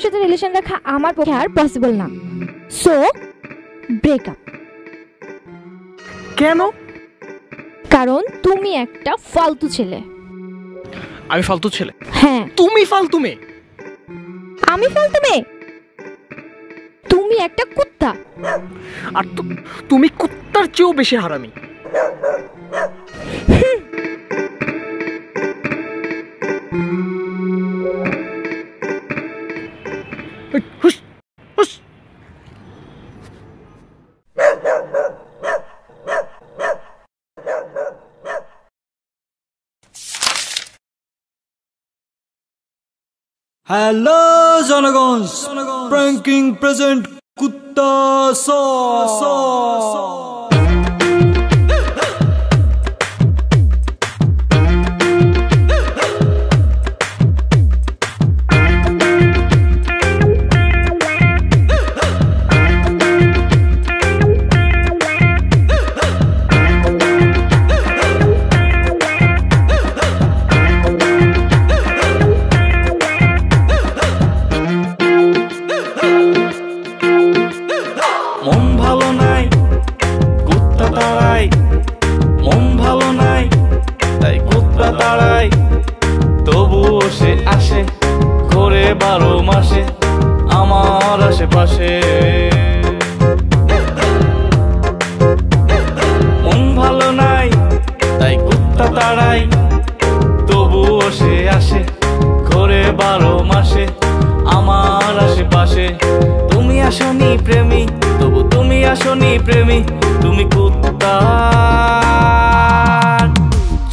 তোমার সাথে রিলেশন রাখা আমার পক্ষে আর পসিবল না। So breakup. কেন? কারণ তুমি একটা ফালতু ছেলে। আমি ফালতু ছেলে? হ্যাঁ। তুমি ফালতু মেয়ে। আমি ফালতু মেয়ে? তুমি একটা কুত্তা। আর তুমি কুত্তার চেয়েও বেশি হারামি। হ্যালো জনগণ, প্র্যাঙ্কিং প্রেজেন্ট কুত্তা মন ভালো নাই, কুত্তা তাড়াই। মন ভালো নাই, তাই কুত্তা তাড়াই। তবুও সে আসে, ঘোরে 12 মাসে আমার আশেপাশে। মন ভালো নাই, তাই কুত্তা তাড়াই। তবুও সে আসে, ঘোরে 12 মাসে আমার আশেপাশে। তুমি আসনি প্রেমী, তবু তুমি আসনি প্রেমী। তুমি কুত্তা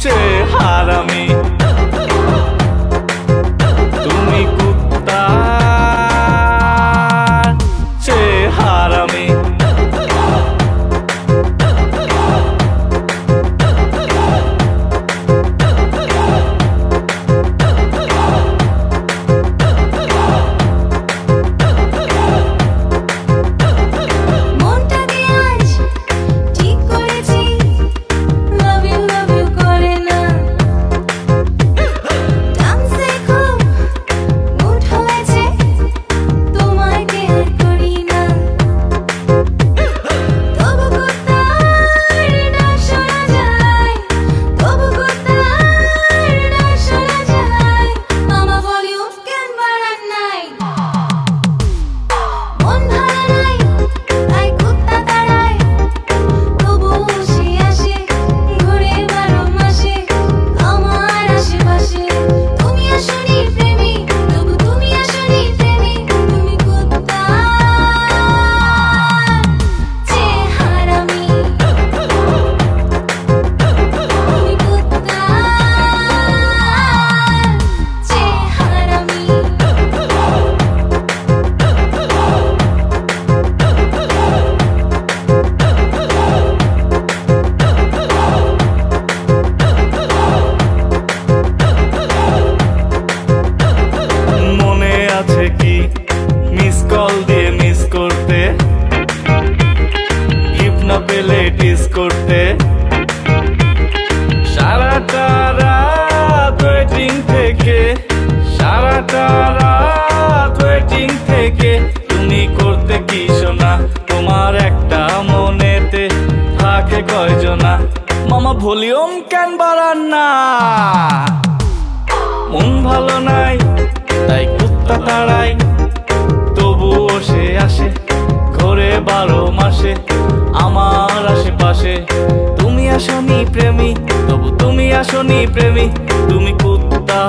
চেয়ে হারামি। তুমি কুত্তা চেয়ে হারামি। করতে সারাটা রাত ওয়েটিং থেকে, সারাটা রাত ওয়েটিং থেকে। তুমি করতে কি শোনা, তোমার একটা মনেতে থাকে কয়জনা। মামা ভলিউম কেন বাড়ান না? মন ভালো নাই, তাই কুত্তা তাড়াই। তবুও সে আসে, ঘোরে 12 মাসে আমার আশেপাশে। তুমি আসনি প্রেমী, তবু তুমি আসনি প্রেমী। তুমি কুত্তা